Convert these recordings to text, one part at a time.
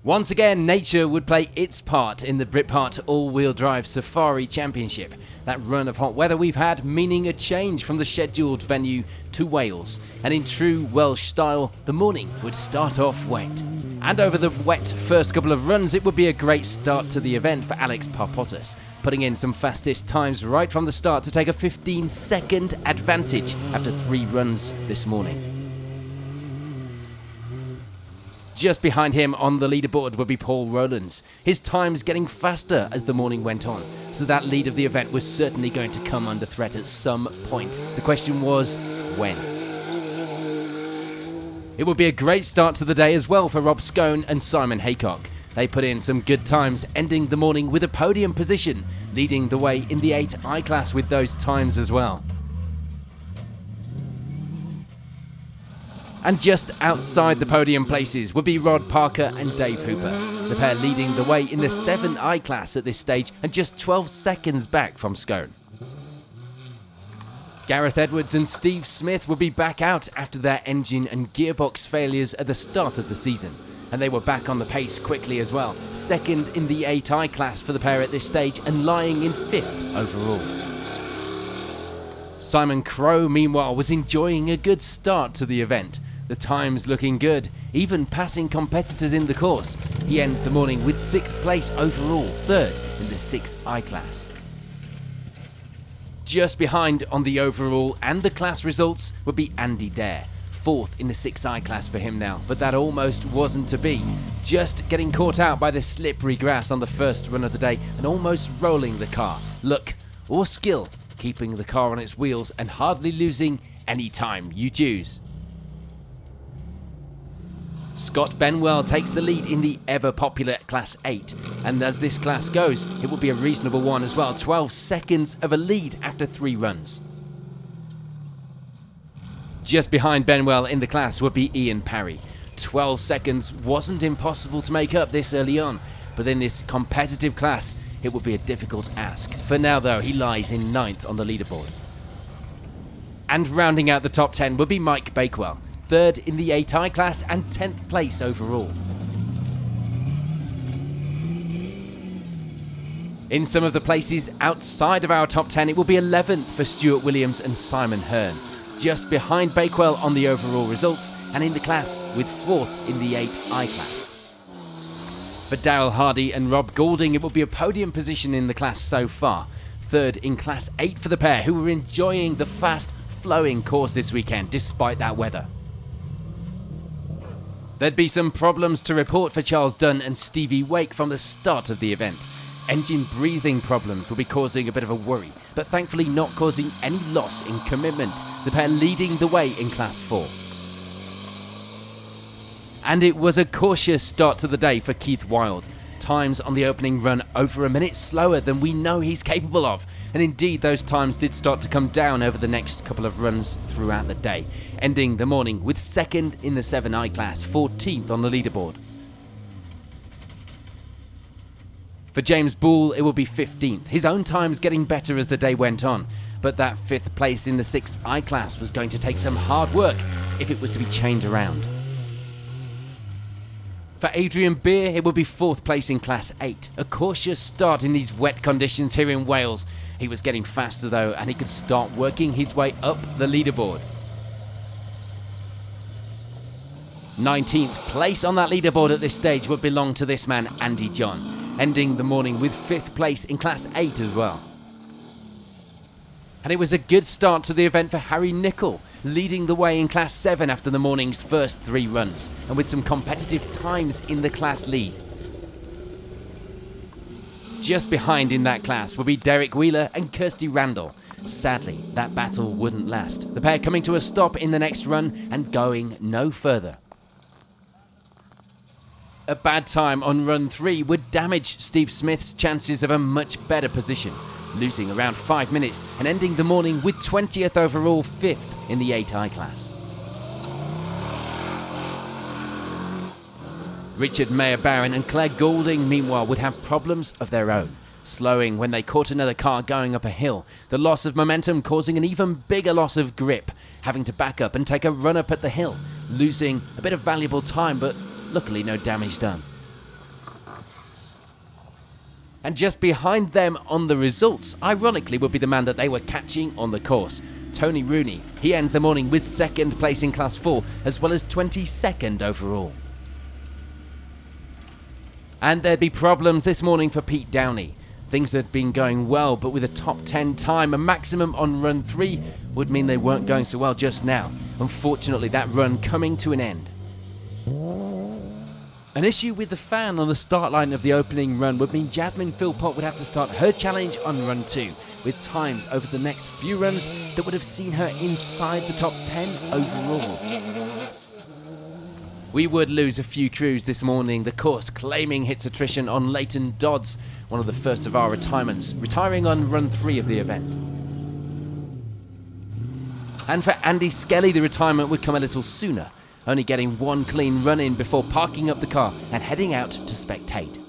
Once again, nature would play its part in the Britpart all-wheel drive Safari Championship. That run of hot weather we've had meaning a change from the scheduled venue to Wales. And in true Welsh style, the morning would start off wet. And over the wet first couple of runs, it would be a great start to the event for Alex Parpotas, putting in some fastest times right from the start to take a 15-second advantage after 3 runs this morning. Just behind him on the leaderboard would be Paul Rowlands. His times getting faster as the morning went on, so that lead of the event was certainly going to come under threat at some point. The question was, when? It would be a great start to the day as well for Rob Scone and Simon Haycock. They put in some good times, ending the morning with a podium position, leading the way in the 8i class with those times as well. And just outside the podium places would be Rod Parker and Dave Hooper, the pair leading the way in the 7i class at this stage and just 12 seconds back from Scone. Gareth Edwards and Steve Smith would be back out after their engine and gearbox failures at the start of the season, and they were back on the pace quickly as well, second in the 8i class for the pair at this stage and lying in 5th overall. Simon Crowe, meanwhile, was enjoying a good start to the event. The times looking good, even passing competitors in the course. He ends the morning with 6th place overall, 3rd in the 6i class. Just behind on the overall and the class results would be Andy Dare, 4th in the 6i class for him now, but that almost wasn't to be. Just getting caught out by the slippery grass on the first run of the day and almost rolling the car. Luck or skill, keeping the car on its wheels and hardly losing any time you choose. Scott Benwell takes the lead in the ever popular Class 8, and as this class goes, it will be a reasonable one as well, 12 seconds of a lead after 3 runs. Just behind Benwell in the class would be Ian Parry. 12 seconds wasn't impossible to make up this early on, but in this competitive class, it would be a difficult ask. For now though, he lies in 9th on the leaderboard. And rounding out the top 10 would be Mike Bakewell, 3rd in the 8i class and 10th place overall. In some of the places outside of our top 10, it will be 11th for Stuart Williams and Simon Hearn, just behind Bakewell on the overall results and in the class with 4th in the 8i class. For Darryl Hardy and Rob Goulding, it will be a podium position in the class so far, 3rd in Class 8 for the pair who were enjoying the fast flowing course this weekend despite that weather. There'd be some problems to report for Charles Dunn and Stevie Wake from the start of the event. Engine breathing problems will be causing a bit of a worry, but thankfully not causing any loss in commitment, the pair leading the way in Class 4. And it was a cautious start to the day for Keith Wilde. Times on the opening run over a minute slower than we know he's capable of, and indeed those times did start to come down over the next couple of runs throughout the day, ending the morning with 2nd in the 7i class, 14th on the leaderboard. For James Boole, it will be 15th, his own times getting better as the day went on, but that 5th place in the 6i class was going to take some hard work if it was to be chained around. For Adrian Beer, it will be 4th place in Class 8. A cautious start in these wet conditions here in Wales. He was getting faster though, and he could start working his way up the leaderboard. 19th place on that leaderboard at this stage would belong to this man, Andy John, ending the morning with 5th place in Class 8 as well. And it was a good start to the event for Harry Nicol, leading the way in Class 7 after the morning's first 3 runs, and with some competitive times in the class lead. Just behind in that class will be Derek Wheeler and Kirsty Randall. Sadly, that battle wouldn't last, the pair coming to a stop in the next run and going no further. A bad time on run 3 would damage Steve Smith's chances of a much better position, losing around 5 minutes and ending the morning with 20th overall, 5th in the 8i class. Richard Mayer-Barron and Claire Goulding, meanwhile, would have problems of their own, slowing when they caught another car going up a hill, the loss of momentum causing an even bigger loss of grip, having to back up and take a run up at the hill, losing a bit of valuable time, but luckily no damage done. And just behind them on the results, ironically, would be the man that they were catching on the course. Tony Rooney. He ends the morning with 2nd place in Class 4, as well as 22nd overall. And there'd be problems this morning for Pete Downey. Things had been going well, but with a top 10 time, a maximum on run 3 would mean they weren't going so well just now. Unfortunately, that run coming to an end. An issue with the fan on the start line of the opening run would mean Jasmine Philpott would have to start her challenge on run 2, with times over the next few runs that would have seen her inside the top 10 overall. We would lose a few crews this morning, the course claiming hits attrition on Leighton Dodds, one of the first of our retirements, retiring on run 3 of the event. And for Andy Skelly, the retirement would come a little sooner, only getting 1 clean run in before parking up the car and heading out to spectate.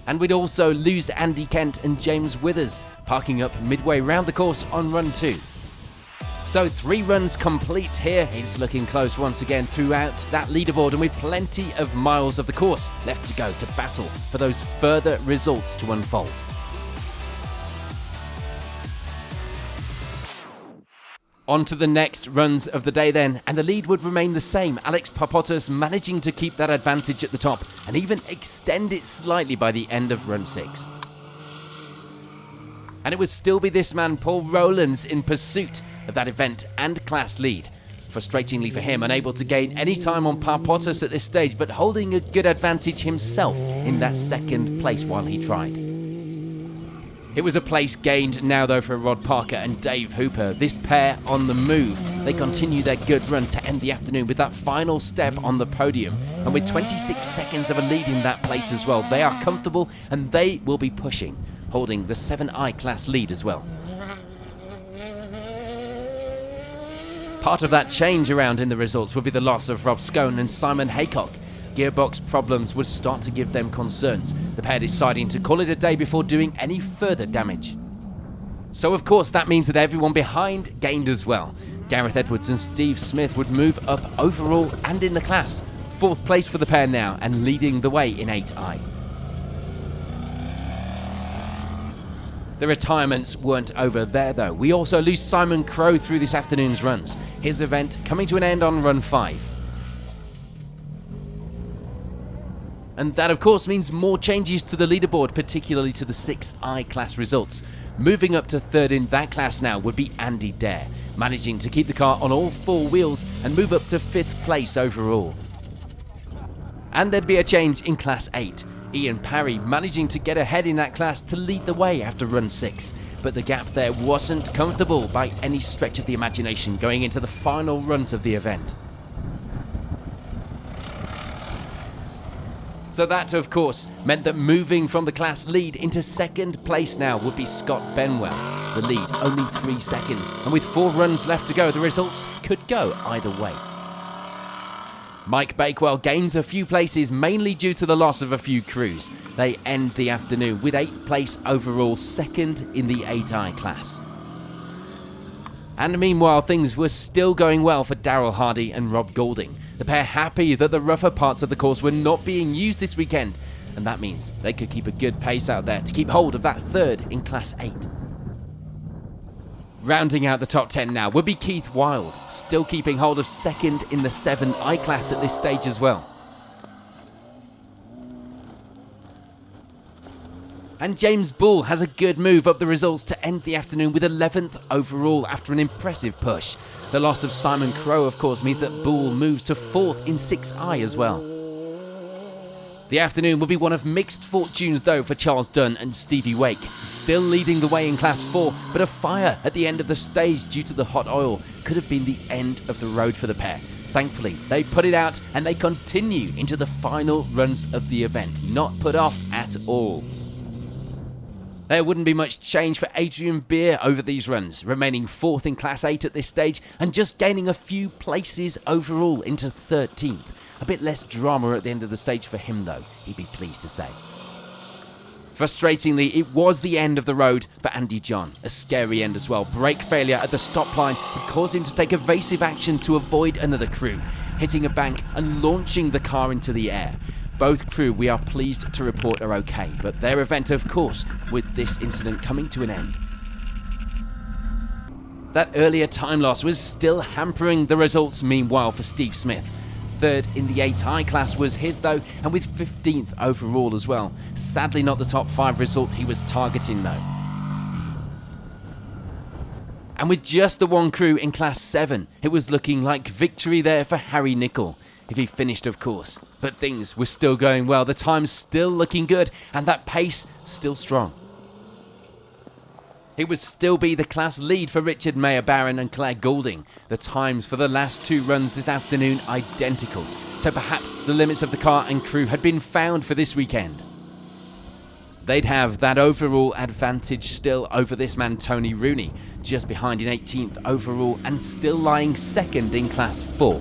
And we'd also lose Andy Kent and James Withers, parking up midway round the course on run 2. So 3 runs complete here. It's looking close once again throughout that leaderboard, and with plenty of miles of the course left to go to battle for those further results to unfold. On to the next runs of the day then, and the lead would remain the same. Alex Papotas managing to keep that advantage at the top and even extend it slightly by the end of run 6. And it would still be this man, Paul Rowlands, in pursuit of that event and class lead. Frustratingly for him, unable to gain any time on Papotas at this stage, but holding a good advantage himself in that 2nd place while he tried. It was a place gained now though for Rod Parker and Dave Hooper. This pair on the move. They continue their good run to end the afternoon with that final step on the podium. And with 26 seconds of a lead in that place as well, they are comfortable and they will be pushing, holding the 7i class lead as well. Part of that change around in the results would be the loss of Rob Scone and Simon Haycock. Gearbox problems would start to give them concerns, the pair deciding to call it a day before doing any further damage. So of course that means that everyone behind gained as well. Gareth Edwards and Steve Smith would move up overall and in the class. 4th place for the pair now and leading the way in 8i. The retirements weren't over there though. We also lose Simon Crowe through this afternoon's runs. His event coming to an end on run 5. And that of course means more changes to the leaderboard, particularly to the 6i class results. Moving up to 3rd in that class now would be Andy Dare, managing to keep the car on all 4 wheels and move up to 5th place overall. And there'd be a change in class 8. Ian Parry managing to get ahead in that class to lead the way after run 6, but the gap there wasn't comfortable by any stretch of the imagination going into the final runs of the event. So that, of course, meant that moving from the class lead into 2nd place now would be Scott Benwell. The lead only 3 seconds, and with 4 runs left to go, the results could go either way. Mike Bakewell gains a few places, mainly due to the loss of a few crews. They end the afternoon with 8th place overall, 2nd in the 8i class. And meanwhile, things were still going well for Daryl Hardy and Rob Goulding. The pair happy that the rougher parts of the course were not being used this weekend, and that means they could keep a good pace out there to keep hold of that 3rd in Class 8. Rounding out the top 10 now would be Keith Wilde, still keeping hold of 2nd in the 7i class at this stage as well. And James Bull has a good move up the results to end the afternoon with 11th overall after an impressive push. The loss of Simon Crowe, of course, means that Bull moves to 4th in 6i as well. The afternoon will be one of mixed fortunes though for Charles Dunn and Stevie Wake, still leading the way in Class 4, but a fire at the end of the stage due to the hot oil could have been the end of the road for the pair. Thankfully, they put it out and they continue into the final runs of the event, not put off at all. There wouldn't be much change for Adrian Beer over these runs, remaining 4th in Class 8 at this stage and just gaining a few places overall into 13th. A bit less drama at the end of the stage for him though, he'd be pleased to say. Frustratingly, it was the end of the road for Andy John. A scary end as well. Brake failure at the stop line would cause him to take evasive action to avoid another crew, hitting a bank and launching the car into the air. both crew we are pleased to report are okay, but their event of course with this incident coming to an end. That earlier time loss was still hampering the results meanwhile for Steve Smith. Third in the 8i class was his though, and with 15th overall as well. Sadly not the top 5 result he was targeting though. And with just the one crew in class 7, it was looking like victory there for Harry Nicol, if he finished of course. But things were still going well, the time's still looking good, and that pace still strong. It would still be the class lead for Richard Mayer-Barron and Claire Goulding. The times for the last 2 runs this afternoon identical, so perhaps the limits of the car and crew had been found for this weekend. They'd have that overall advantage still over this man Tony Rooney, just behind in 18th overall and still lying 2nd in class 4.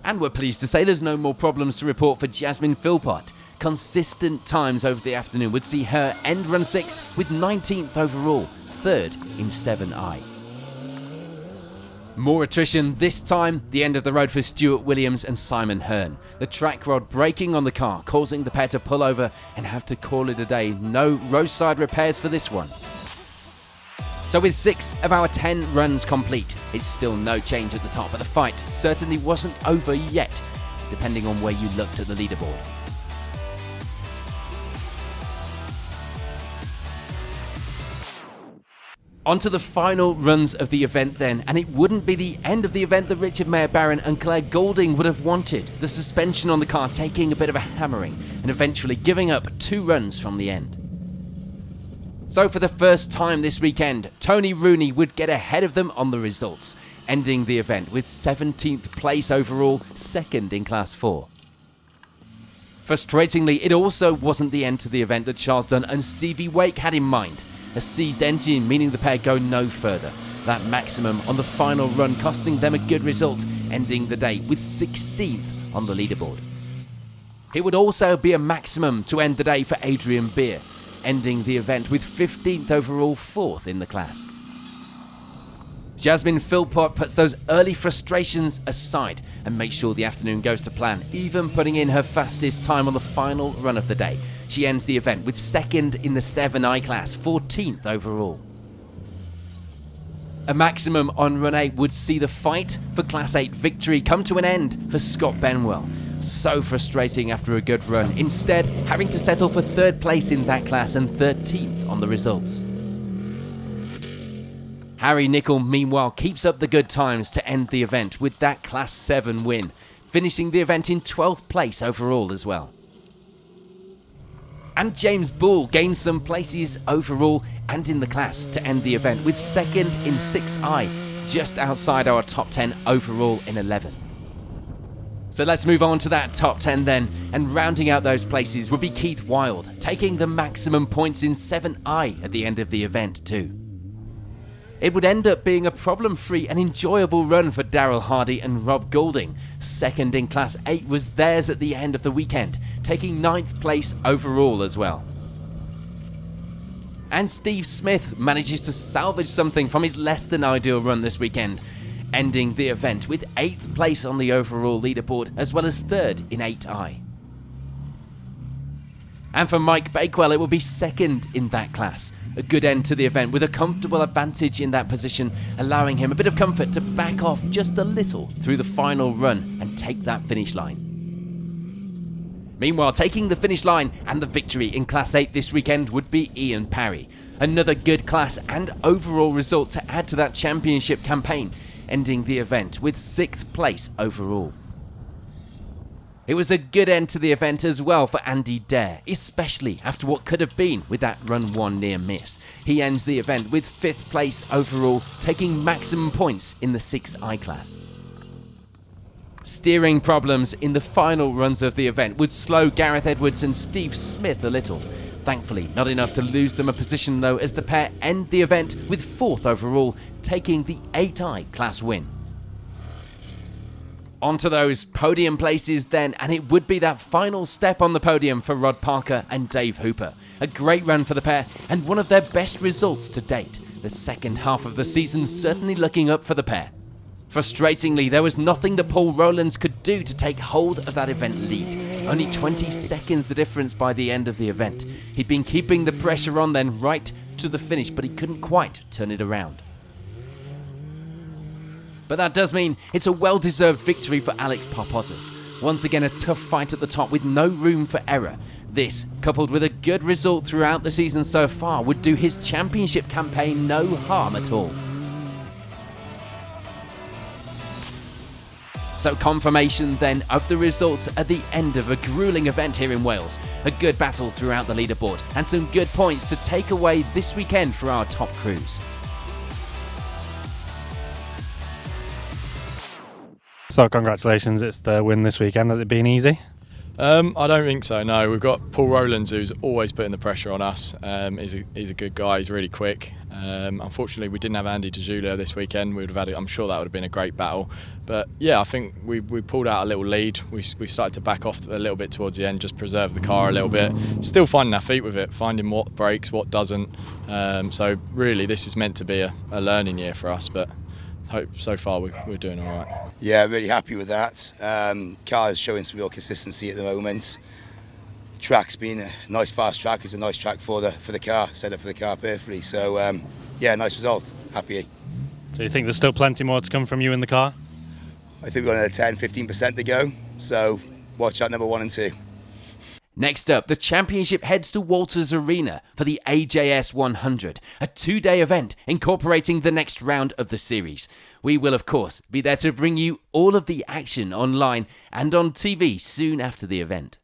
And we're pleased to say there's no more problems to report for Jasmine Philpott. Consistent times over the afternoon would see her end run 6 with 19th overall, 3rd in 7i. More attrition this time, the end of the road for Stuart Williams and Simon Hearn. The track rod breaking on the car, causing the pair to pull over and have to call it a day. No roadside repairs for this one. So with 6 of our 10 runs complete, it's still no change at the top, but the fight certainly wasn't over yet, depending on where you looked at the leaderboard. On to the final runs of the event then, and it wouldn't be the end of the event that Richard Mayer-Barron and Claire Goulding would have wanted. The suspension on the car taking a bit of a hammering and eventually giving up 2 runs from the end. So for the first time this weekend, Tony Rooney would get ahead of them on the results, ending the event with 17th place overall, 2nd in class 4. Frustratingly, it also wasn't the end to the event that Charles Dunn and Stevie Wake had in mind. A seized engine meaning the pair go no further. That maximum on the final run costing them a good result, ending the day with 16th on the leaderboard. It would also be a maximum to end the day for Adrian Beer, ending the event with 15th overall, 4th in the class. Jasmine Philpott puts those early frustrations aside and makes sure the afternoon goes to plan, even putting in her fastest time on the final run of the day. She ends the event with 2nd in the 7i class, 14th overall. A maximum on run 8 would see the fight for class 8 victory come to an end for Scott Benwell. So frustrating after a good run, instead having to settle for 3rd place in that class and 13th on the results. Harry Nicol meanwhile keeps up the good times to end the event with that class 7 win, finishing the event in 12th place overall as well. And James Bull gains some places overall and in the class to end the event with 2nd in 6i, just outside our top 10 overall in 11th. So let's move on to that top 10 then, and rounding out those places would be Keith Wild, taking the maximum points in 7i at the end of the event too. It would end up being a problem-free and enjoyable run for Daryl Hardy and Rob Goulding. 2nd in class 8 was theirs at the end of the weekend, taking 9th place overall as well. And Steve Smith manages to salvage something from his less than ideal run this weekend, ending the event with 8th place on the overall leaderboard as well as 3rd in 8i. And for Mike Bakewell, it will be 2nd in that class. A good end to the event with a comfortable advantage in that position, allowing him a bit of comfort to back off just a little through the final run and take that finish line. Meanwhile, taking the finish line and the victory in Class 8 this weekend would be Ian Parry. Another good class and overall result to add to that championship campaign, ending the event with 6th place overall. It was a good end to the event as well for Andy Dare, especially after what could have been with that run 1 near miss. He ends the event with 5th place overall, taking maximum points in the 6i class. Steering problems in the final runs of the event would slow Gareth Edwards and Steve Smith a little. Thankfully, not enough to lose them a position though, as the pair end the event with 4th overall, taking the 8i class win. Onto those podium places then, and it would be that final step on the podium for Rod Parker and Dave Hooper. A great run for the pair and one of their best results to date. The second half of the season certainly looking up for the pair. Frustratingly, there was nothing that Paul Rowlands could do to take hold of that event lead. Only 20 seconds the difference by the end of the event. He'd been keeping the pressure on then right to the finish, but he couldn't quite turn it around. But that does mean it's a well-deserved victory for Alex Parpotas. Once again, a tough fight at the top with no room for error. This, coupled with a good result throughout the season so far, would do his championship campaign no harm at all. So confirmation then of the results at the end of a gruelling event here in Wales. A good battle throughout the leaderboard and some good points to take away this weekend for our top crews. So congratulations, it's the win this weekend. Has it been easy? I don't think so, no. We've got Paul Rowlands, who's always putting the pressure on us. He's a good guy, he's really quick. Unfortunately, we didn't have Andy De Giulio this weekend. We would have had, I'm sure that would have been a great battle. But yeah, I think we pulled out a little lead. We started to back off a little bit towards the end, just preserve the car a little bit. Still finding our feet with it, finding what breaks, what doesn't. So really, this is meant to be a learning year for us, but hope so far we're doing all right. Yeah, really happy with that. Car is showing some real consistency at the moment. Track's been a nice fast track. It's a nice track for the car, set up for the car perfectly. So yeah, nice result. Happy. Do you think there's still plenty more to come from you in the car? I think we've got another 10-15% to go. So watch out number 1 and 2. Next up, the championship heads to Walters Arena for the AJS 100, a 2-day event incorporating the next round of the series. We will, of course, be there to bring you all of the action online and on TV soon after the event.